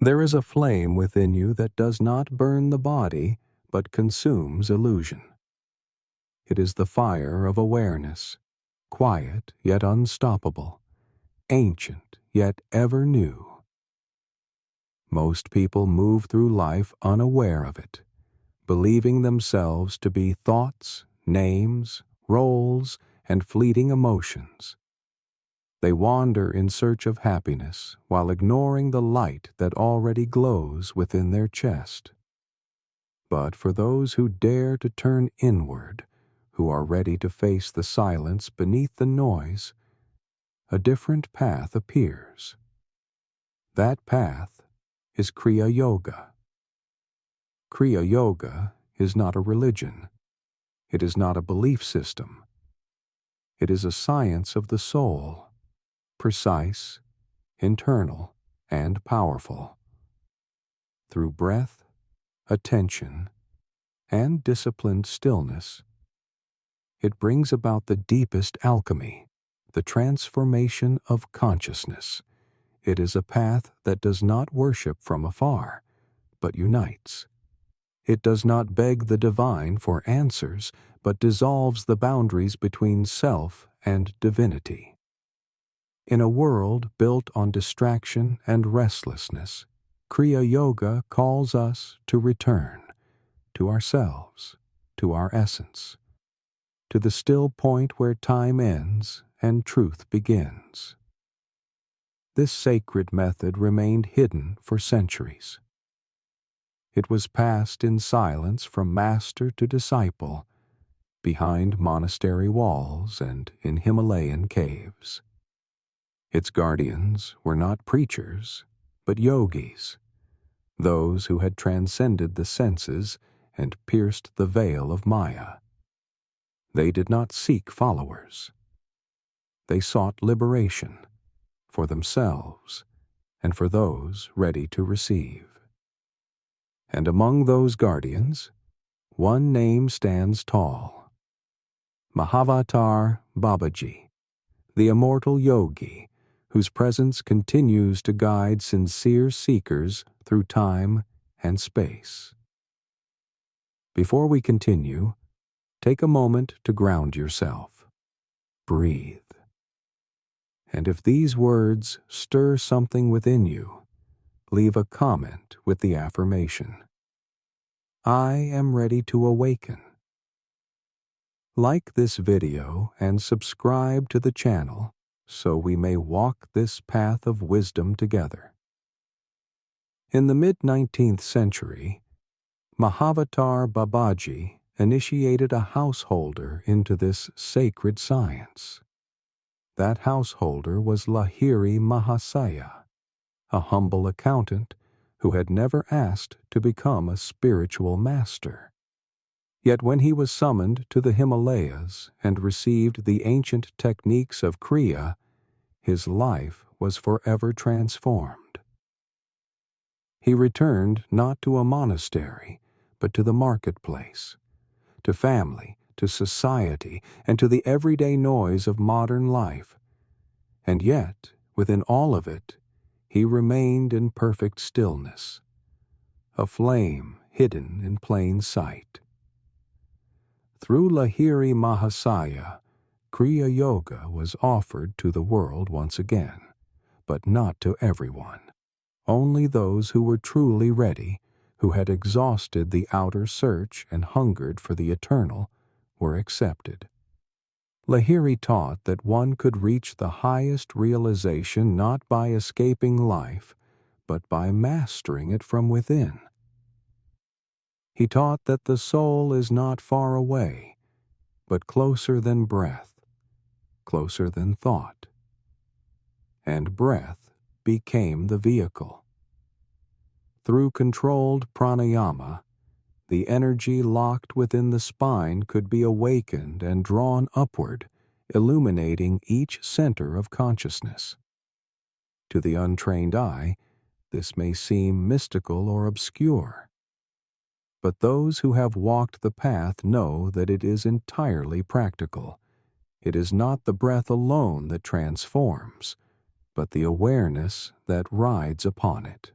There is a flame within you that does not burn the body, but consumes illusion. It is the fire of awareness, quiet yet unstoppable, ancient yet ever new. Most people move through life unaware of it, believing themselves to be thoughts, names, roles, and fleeting emotions. They wander in search of happiness while ignoring the light that already glows within their chest. But for those who dare to turn inward, who are ready to face the silence beneath the noise, a different path appears. That path is Kriya Yoga. Kriya Yoga is not a religion. It is not a belief system. It is a science of the soul, precise, internal, and powerful. Through breath, attention, and disciplined stillness, it brings about the deepest alchemy, the transformation of consciousness. It is a path that does not worship from afar, but unites. It does not beg the divine for answers, but dissolves the boundaries between self and divinity. In a world built on distraction and restlessness, Kriya Yoga calls us to return to ourselves, to our essence, to the still point where time ends and truth begins. This sacred method remained hidden for centuries. It was passed in silence from master to disciple, behind monastery walls and in Himalayan caves. Its guardians were not preachers, but yogis, those who had transcended the senses and pierced the veil of Maya. They did not seek followers. They sought liberation for themselves and for those ready to receive. And among those guardians, one name stands tall: Mahavatar Babaji, the immortal yogi, whose presence continues to guide sincere seekers through time and space. Before we continue, take a moment to ground yourself. Breathe. And if these words stir something within you, leave a comment with the affirmation: I am ready to awaken. Like this video and subscribe to the channel so we may walk this path of wisdom together. In the mid-19th century, Mahavatar Babaji initiated a householder into this sacred science. That householder was Lahiri Mahasaya, a humble accountant who had never asked to become a spiritual master. Yet when he was summoned to the Himalayas and received the ancient techniques of Kriya, his life was forever transformed. He returned not to a monastery, but to the marketplace, to family, to society, and to the everyday noise of modern life. And yet, within all of it, he remained in perfect stillness, a flame hidden in plain sight. Through Lahiri Mahasaya, Kriya Yoga was offered to the world once again, but not to everyone. Only those who were truly ready, who had exhausted the outer search and hungered for the eternal, were accepted. Lahiri taught that one could reach the highest realization not by escaping life, but by mastering it from within. He taught that the soul is not far away, but closer than breath, closer than thought. And breath became the vehicle. Through controlled pranayama, the energy locked within the spine could be awakened and drawn upward, illuminating each center of consciousness. To the untrained eye, this may seem mystical or obscure. But those who have walked the path know that it is entirely practical. It is not the breath alone that transforms, but the awareness that rides upon it.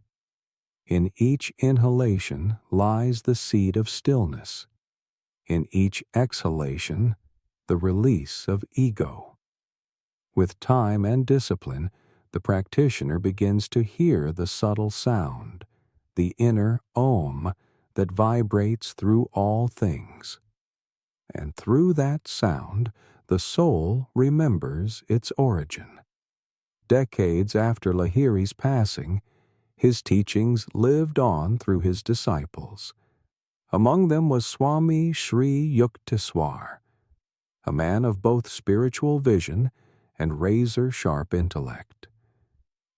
In each inhalation lies the seed of stillness. In each exhalation, the release of ego. With time and discipline, the practitioner begins to hear the subtle sound, the inner Om that vibrates through all things. And through that sound, the soul remembers its origin. Decades after Lahiri's passing, his teachings lived on through his disciples. Among them was Swami Sri Yukteswar, a man of both spiritual vision and razor-sharp intellect.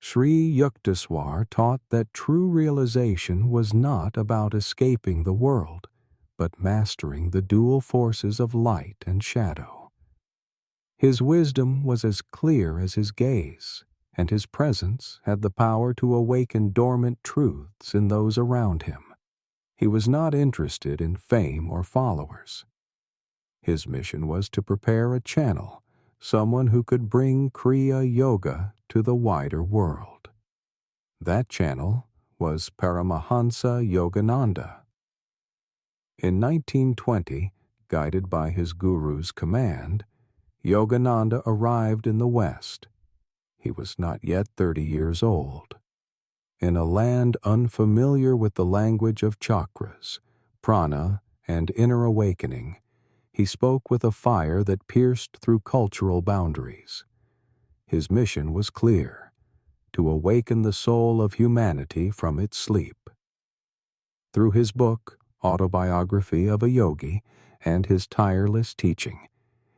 Sri Yukteswar taught that true realization was not about escaping the world, but mastering the dual forces of light and shadow. His wisdom was as clear as his gaze, and his presence had the power to awaken dormant truths in those around him. He was not interested in fame or followers. His mission was to prepare a channel, someone who could bring Kriya Yoga to the wider world. That channel was Paramahansa Yogananda. In 1920, guided by his guru's command, Yogananda arrived in the West. He was not yet 30 years old. In a land unfamiliar with the language of chakras, prana, and inner awakening, he spoke with a fire that pierced through cultural boundaries. His mission was clear: to awaken the soul of humanity from its sleep. Through his book, Autobiography of a Yogi, and his tireless teaching,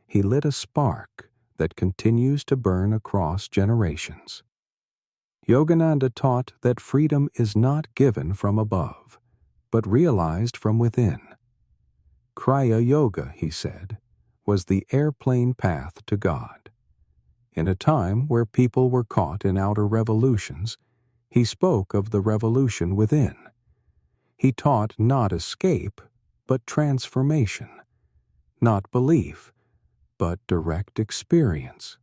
he lit a spark that continues to burn across generations. Yogananda taught that freedom is not given from above, but realized from within. Kriya Yoga, he said, was the airplane path to God. In a time where people were caught in outer revolutions, he spoke of the revolution within. He taught not escape, but transformation, not belief, but direct experience.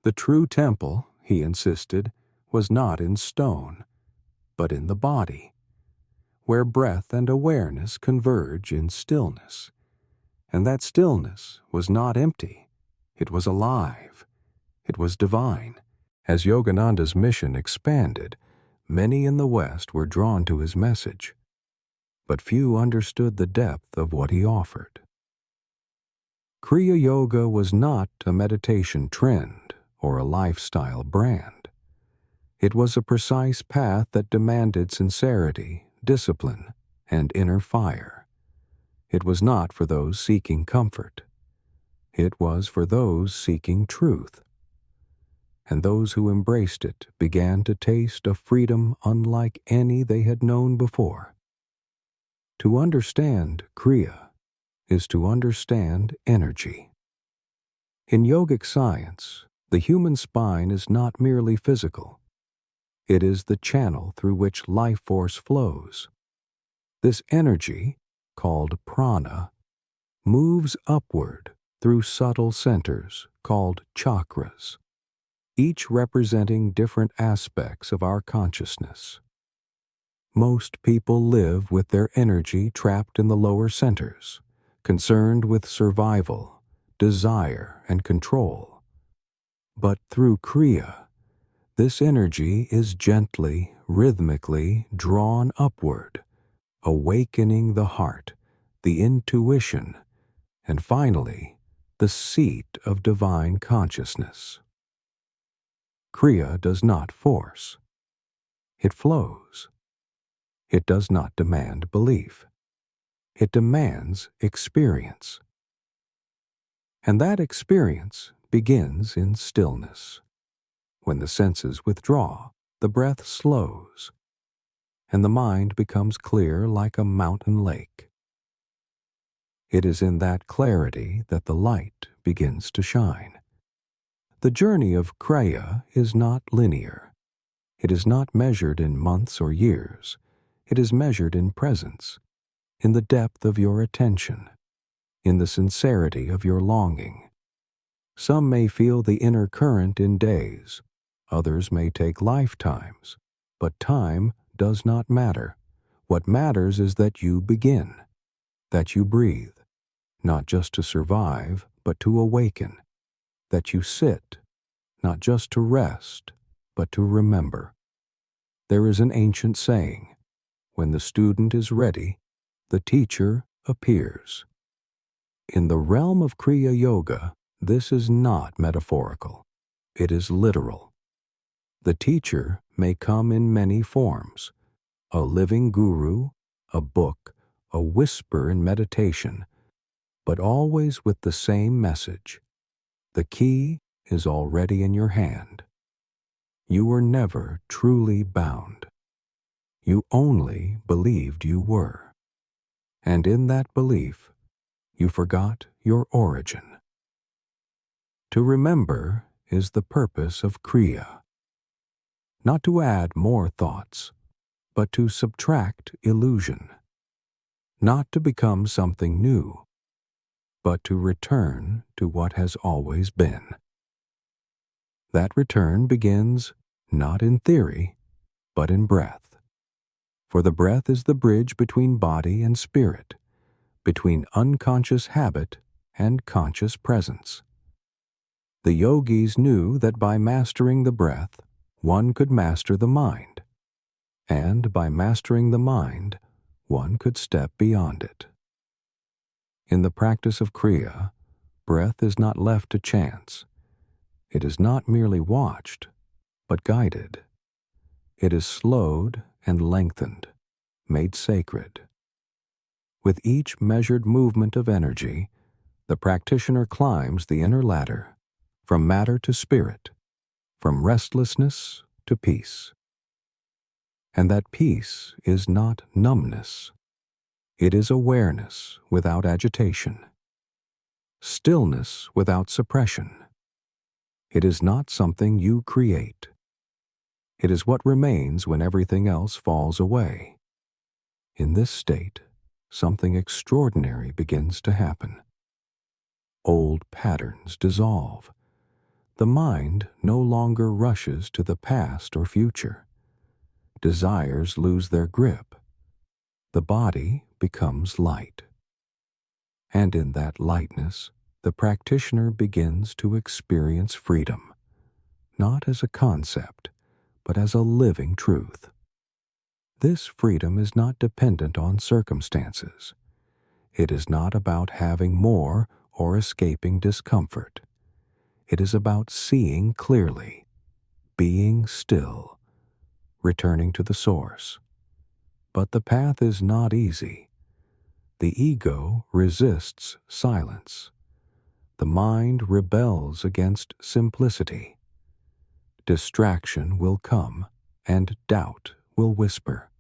The true temple, he insisted, was not in stone, but in the body, where breath and awareness converge in stillness. And that stillness was not empty. It was alive. It was divine. As Yogananda's mission expanded, many in the West were drawn to his message, but few understood the depth of what he offered. Kriya Yoga was not a meditation trend or a lifestyle brand. It was a precise path that demanded sincerity, discipline, and inner fire. It was not for those seeking comfort. It was for those seeking truth. And those who embraced it began to taste a freedom unlike any they had known before. To understand Kriya is to understand energy. In yogic science, the human spine is not merely physical. It is the channel through which life force flows. This energy, called prana, moves upward through subtle centers called chakras, each representing different aspects of our consciousness. Most people live with their energy trapped in the lower centers, concerned with survival, desire, and control. But through Kriya, this energy is gently, rhythmically drawn upward, awakening the heart, the intuition, and finally, the seat of divine consciousness. Kriya does not force. It flows. It does not demand belief. It demands experience. And that experience begins in stillness. When the senses withdraw, the breath slows, and the mind becomes clear like a mountain lake. It is in that clarity that the light begins to shine. The journey of Kriya is not linear. It is not measured in months or years. It is measured in presence, in the depth of your attention, in the sincerity of your longing. Some may feel the inner current in days. Others may take lifetimes. But time does not matter. What matters is that you begin, that you breathe, not just to survive, but to awaken, that you sit, not just to rest, but to remember. There is an ancient saying, when the student is ready, the teacher appears. In the realm of Kriya Yoga, this is not metaphorical. It is literal. The teacher may come in many forms: a living guru, a book, a whisper in meditation, but always with the same message. The key is already in your hand. You were never truly bound. You only believed you were. And in that belief, you forgot your origin. To remember is the purpose of Kriya. Not to add more thoughts, but to subtract illusion. Not to become something new, but to return to what has always been. That return begins not in theory, but in breath. For the breath is the bridge between body and spirit, between unconscious habit and conscious presence. The yogis knew that by mastering the breath, one could master the mind, and by mastering the mind, one could step beyond it. In the practice of Kriya, breath is not left to chance. It is not merely watched, but guided. It is slowed and lengthened, made sacred. With each measured movement of energy, the practitioner climbs the inner ladder, from matter to spirit, from restlessness to peace. And that peace is not numbness. It is awareness without agitation, stillness without suppression. It is not something you create. It is what remains when everything else falls away. In this state, something extraordinary begins to happen. Old patterns dissolve. The mind no longer rushes to the past or future. Desires lose their grip. The body becomes light. And in that lightness, the practitioner begins to experience freedom, not as a concept, but as a living truth. This freedom is not dependent on circumstances. It is not about having more or escaping discomfort. It is about seeing clearly, being still, returning to the source. But the path is not easy. The ego resists silence. The mind rebels against simplicity. Distraction will come, and doubt will whisper.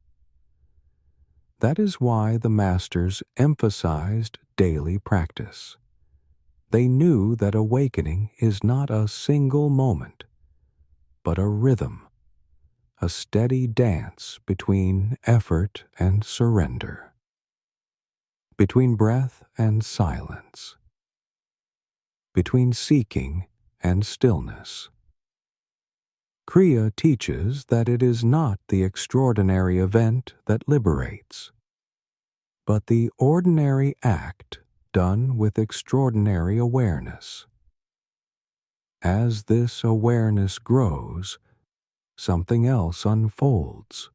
That is why the masters emphasized daily practice. They knew that awakening is not a single moment, but a rhythm, a steady dance between effort and surrender, between breath and silence, between seeking and stillness. Kriya teaches that it is not the extraordinary event that liberates, but the ordinary act done with extraordinary awareness. As this awareness grows, something else unfolds.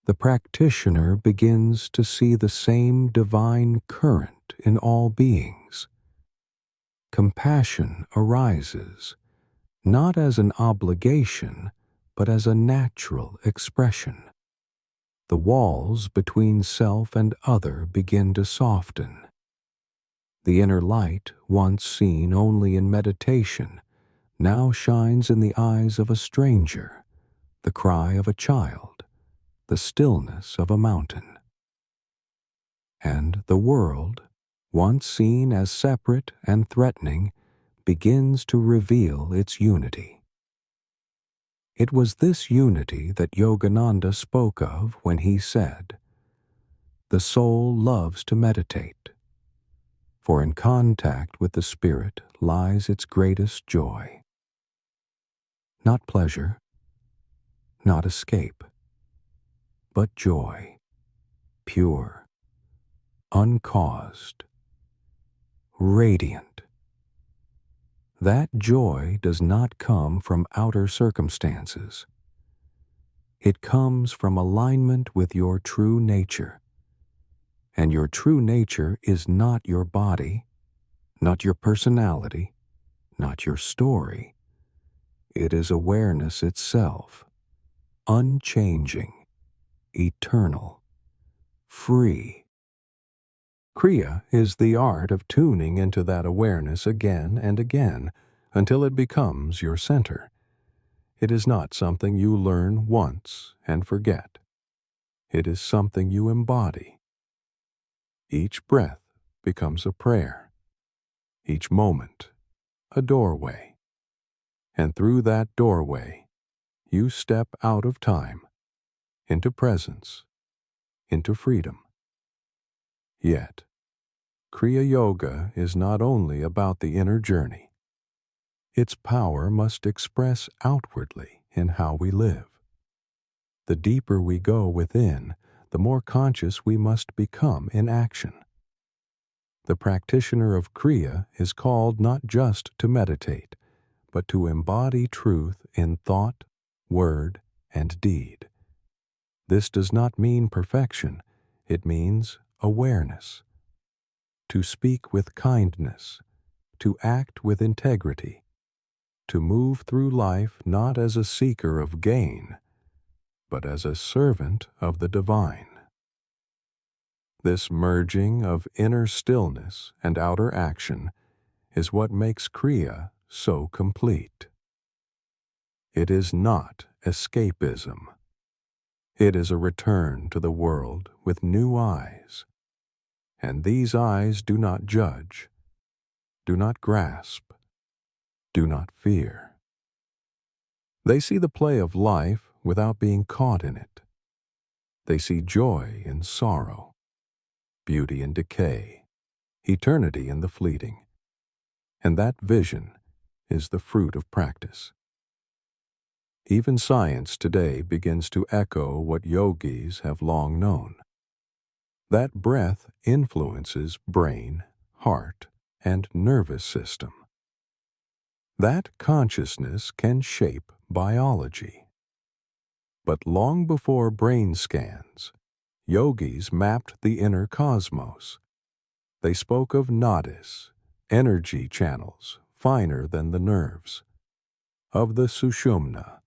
The practitioner begins to see the same divine current in all beings. Compassion arises, not as an obligation, but as a natural expression. The walls between self and other begin to soften. The inner light, once seen only in meditation, now shines in the eyes of a stranger, the cry of a child, the stillness of a mountain. And the world, once seen as separate and threatening, begins to reveal its unity. It was this unity that Yogananda spoke of when he said, "The soul loves to meditate, for in contact with the spirit lies its greatest joy." Not pleasure, not escape, but joy, pure, uncaused, radiant. That joy does not come from outer circumstances. It comes from alignment with your true nature. And your true nature is not your body, not your personality, not your story. It is awareness itself, unchanging, eternal, free. Kriya is the art of tuning into that awareness again and again until it becomes your center. It is not something you learn once and forget. It is something you embody. Each breath becomes a prayer, each moment a doorway. And through that doorway, you step out of time, into presence, into freedom. Yet, Kriya Yoga is not only about the inner journey. Its power must express outwardly in how we live. The deeper we go within, the more conscious we must become in action. The practitioner of Kriya is called not just to meditate, but to embody truth in thought, word, and deed. This does not mean perfection, it means awareness. To speak with kindness, to act with integrity, to move through life not as a seeker of gain, but as a servant of the divine. This merging of inner stillness and outer action is what makes Kriya so complete. It is not escapism. It is a return to the world with new eyes. And these eyes do not judge, do not grasp, do not fear. They see the play of life without being caught in it. They see joy in sorrow, beauty in decay, eternity in the fleeting. And that vision is the fruit of practice. Even science today begins to echo what yogis have long known. That breath influences brain, heart, and nervous system. That consciousness can shape biology. But long before brain scans, yogis mapped the inner cosmos. They spoke of nadis, energy channels finer than the nerves, of the sushumna,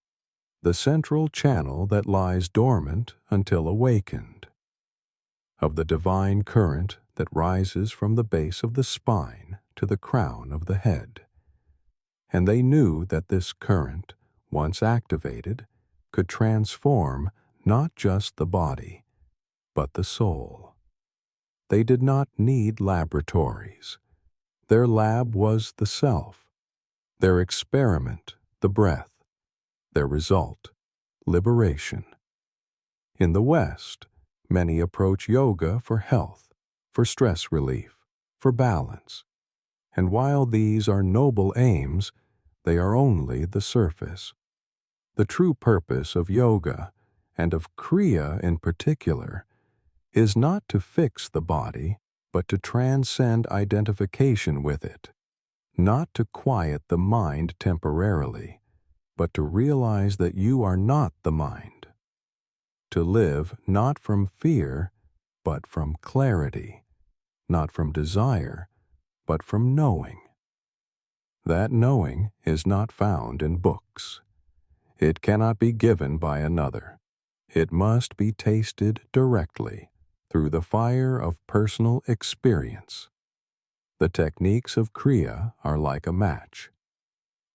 the central channel that lies dormant until awakened, of the divine current that rises from the base of the spine to the crown of the head. And they knew that this current, once activated, could transform not just the body, but the soul. They did not need laboratories. Their lab was the self, their experiment, the breath, their result, liberation. In the West, many approach yoga for health, for stress relief, for balance. And while these are noble aims, they are only the surface. The true purpose of yoga, and of Kriya in particular, is not to fix the body, but to transcend identification with it, not to quiet the mind temporarily, but to realize that you are not the mind, to live not from fear, but from clarity, not from desire, but from knowing. That knowing is not found in books. It cannot be given by another. It must be tasted directly through the fire of personal experience. The techniques of Kriya are like a match,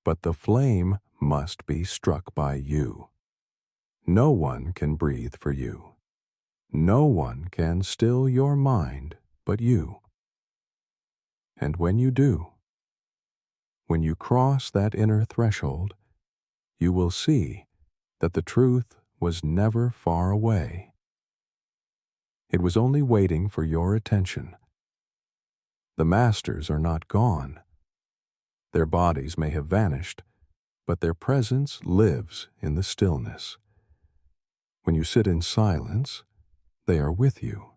but the flame must be struck by you. No one can breathe for you. No one can still your mind but you. And when you do, when you cross that inner threshold, you will see that the truth was never far away. It was only waiting for your attention. The masters are not gone. Their bodies may have vanished, but their presence lives in the stillness. When you sit in silence, they are with you.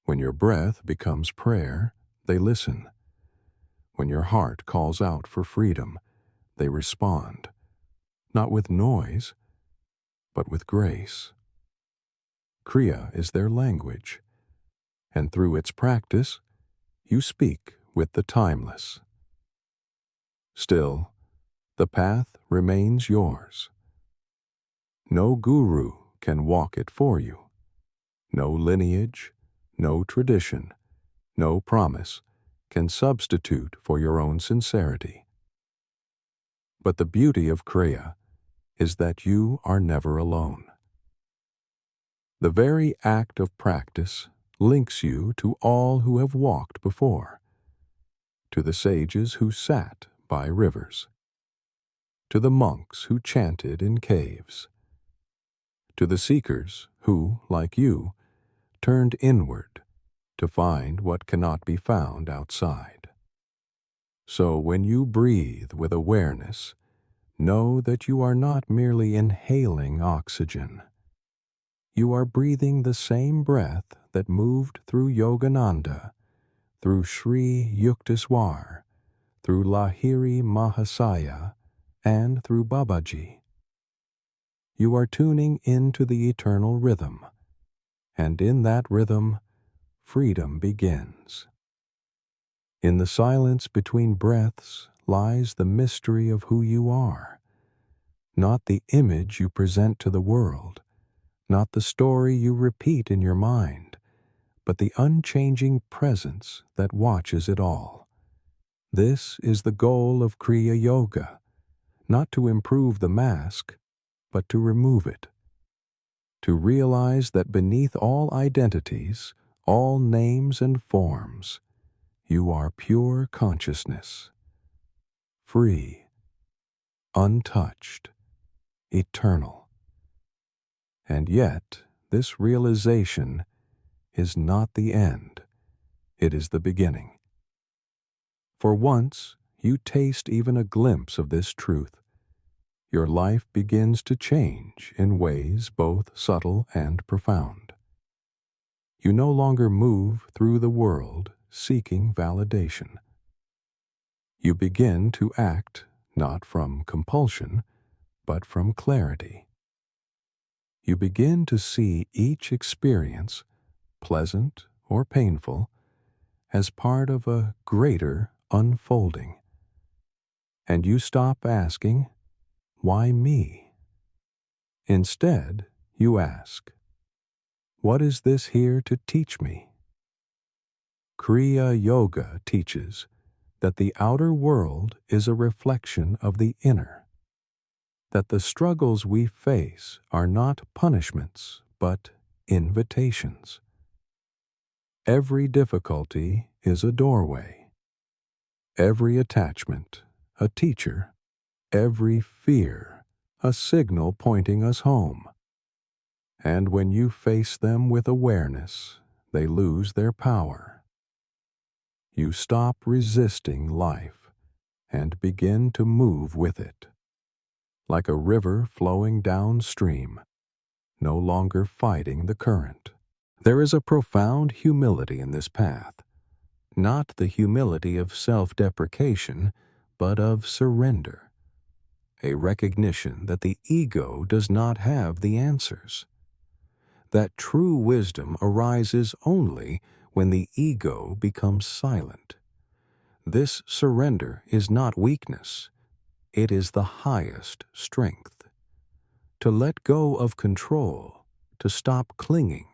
When your breath becomes prayer, they listen. When your heart calls out for freedom, they respond, not with noise, but with grace. Kriya is their language, and through its practice, you speak with the timeless. Still, the path remains yours. No guru can walk it for you. No lineage, no tradition, no promise can substitute for your own sincerity. But the beauty of Kriya is that you are never alone. The very act of practice links you to all who have walked before, to the sages who sat by rivers, to the monks who chanted in caves, to the seekers who, like you, turned inward to find what cannot be found outside. So when you breathe with awareness, know that you are not merely inhaling oxygen. You are breathing the same breath that moved through Yogananda, through Sri Yukteswar, through Lahiri Mahasaya, and through Babaji. You are tuning into the eternal rhythm, and in that rhythm, freedom begins. In the silence between breaths lies the mystery of who you are, not the image you present to the world, not the story you repeat in your mind, but the unchanging presence that watches it all. This is the goal of Kriya Yoga, not to improve the mask, but to remove it. To realize that beneath all identities, all names and forms, you are pure consciousness, free, untouched, eternal. And yet, this realization is not the end, it is the beginning. For once you taste even a glimpse of this truth, your life begins to change in ways both subtle and profound. You no longer move through the world seeking validation. You begin to act not from compulsion, but from clarity. You begin to see each experience, pleasant or painful, as part of a greater unfolding. And you stop asking, "Why me?" Instead, you ask, "What is this here to teach me?" Kriya Yoga teaches that the outer world is a reflection of the inner, that the struggles we face are not punishments, but invitations. Every difficulty is a doorway, every attachment a teacher, every fear a signal pointing us home. And when you face them with awareness, they lose their power. You stop resisting life and begin to move with it, like a river flowing downstream, no longer fighting the current. There is a profound humility in this path, not the humility of self-deprecation, but of surrender, a recognition that the ego does not have the answers, that true wisdom arises only when the ego becomes silent. This surrender is not weakness, it is the highest strength. To let go of control, to stop clinging,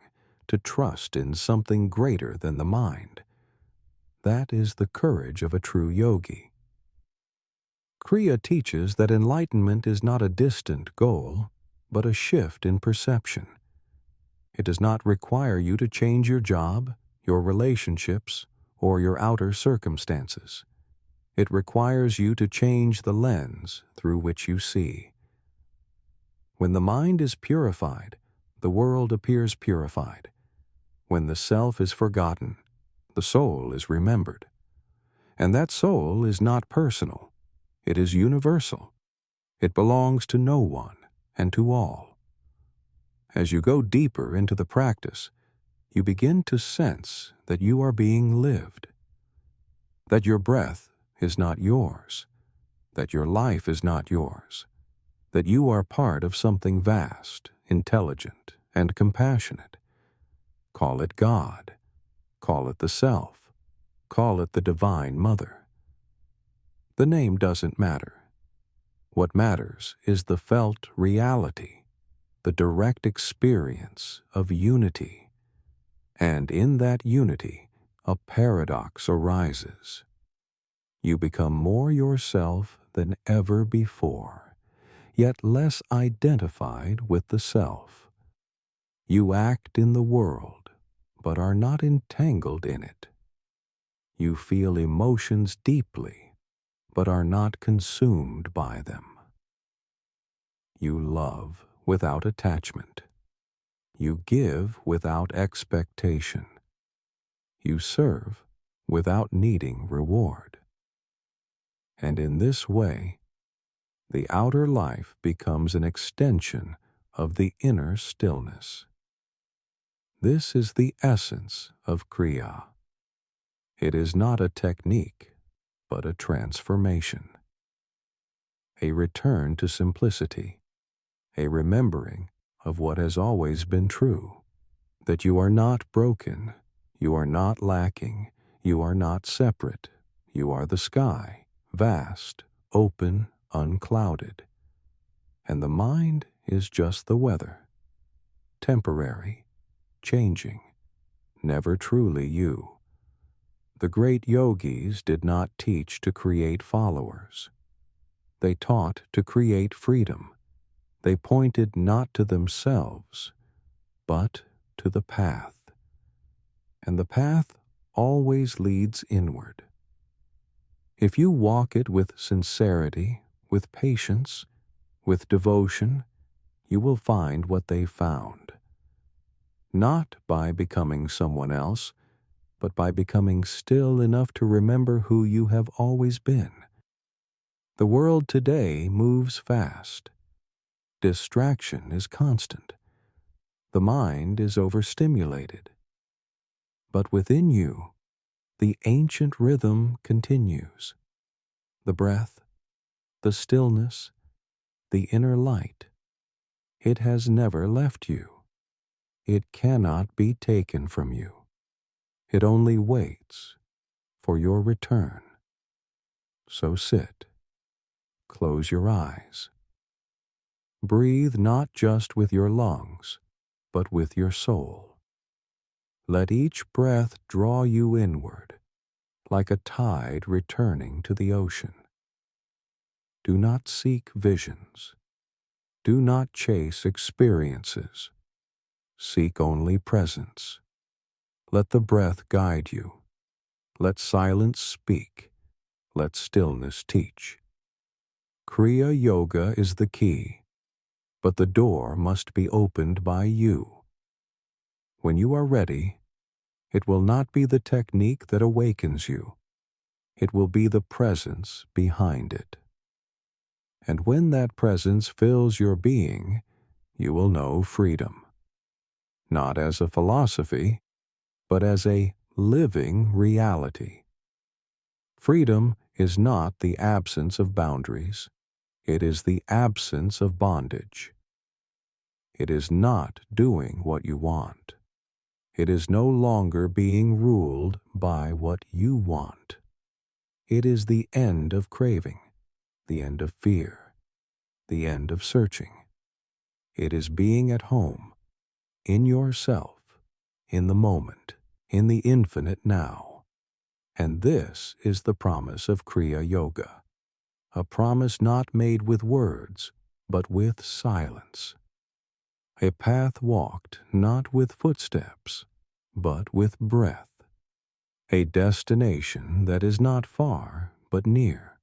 to trust in something greater than the mind. That is the courage of a true yogi. Kriya teaches that enlightenment is not a distant goal, but a shift in perception. It does not require you to change your job, your relationships, or your outer circumstances. It requires you to change the lens through which you see. When the mind is purified, the world appears purified. When the self is forgotten, the soul is remembered. And that soul is not personal. It is universal. It belongs to no one and to all. As you go deeper into the practice, you begin to sense that you are being lived, that your breath is not yours, that your life is not yours, that you are part of something vast, intelligent, and compassionate. Call it God, call it the Self, call it the Divine Mother. The name doesn't matter. What matters is the felt reality, the direct experience of unity. And in that unity, a paradox arises. You become more yourself than ever before, yet less identified with the self. You act in the world, but are not entangled in it. You feel emotions deeply, but are not consumed by them. You love without attachment. You give without expectation. You serve without needing reward. And in this way, the outer life becomes an extension of the inner stillness. This is the essence of Kriya. It is not a technique, but a transformation. A return to simplicity, a remembering of what has always been true, that you are not broken, you are not lacking, you are not separate, you are the sky, vast, open, unclouded. And the mind is just the weather, temporary, changing, never truly you. The great yogis did not teach to create followers. They taught to create freedom. They pointed not to themselves, but to the path. And the path always leads inward. If you walk it with sincerity, with patience, with devotion, you will find what they found. Not by becoming someone else, but by becoming still enough to remember who you have always been. The world today moves fast. Distraction is constant. The mind is overstimulated. But within you, the ancient rhythm continues. The breath, the stillness, the inner light. It has never left you. It cannot be taken from you. It only waits for your return. So sit, close your eyes. Breathe not just with your lungs, but with your soul. Let each breath draw you inward, like a tide returning to the ocean. Do not seek visions. Do not chase experiences. Seek only presence. Let the breath guide you. Let silence speak. Let stillness teach. Kriya Yoga is the key, but the door must be opened by you. When you are ready, it will not be the technique that awakens you. It will be the presence behind it. And when that presence fills your being, you will know freedom. Not as a philosophy, but as a living reality. Freedom is not the absence of boundaries. It is the absence of bondage. It is not doing what you want. It is no longer being ruled by what you want. It is the end of craving, the end of fear, the end of searching. It is being at home, in yourself, in the moment, in the infinite now. And this is the promise of Kriya Yoga, a promise not made with words, but with silence. A path walked not with footsteps, but with breath. A destination that is not far, but near.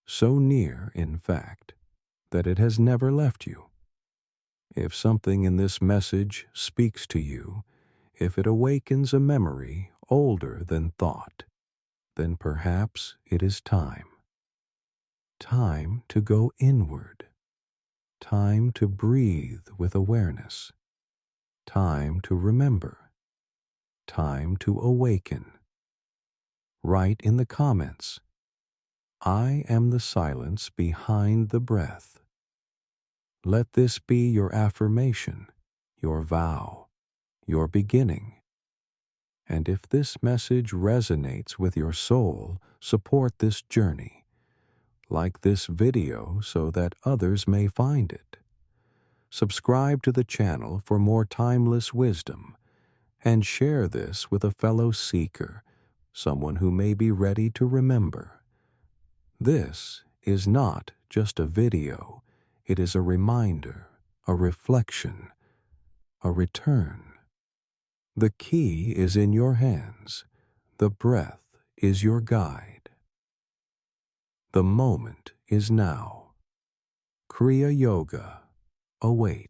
So near, in fact, that it has never left you. If something in this message speaks to you, if it awakens a memory older than thought, then perhaps it is time. Time to go inward. Time to breathe with awareness. Time to remember. Time to awaken. Write in the comments, I am the silence behind the breath. Let this be your affirmation, your vow, your beginning. And if this message resonates with your soul, support this journey. Like this video so that others may find it. Subscribe to the channel for more timeless wisdom, and share this with a fellow seeker, someone who may be ready to remember. This is not just a video, it is a reminder, a reflection, a return. The key is in your hands. The breath is your guide. The moment is now. Kriya Yoga awaits.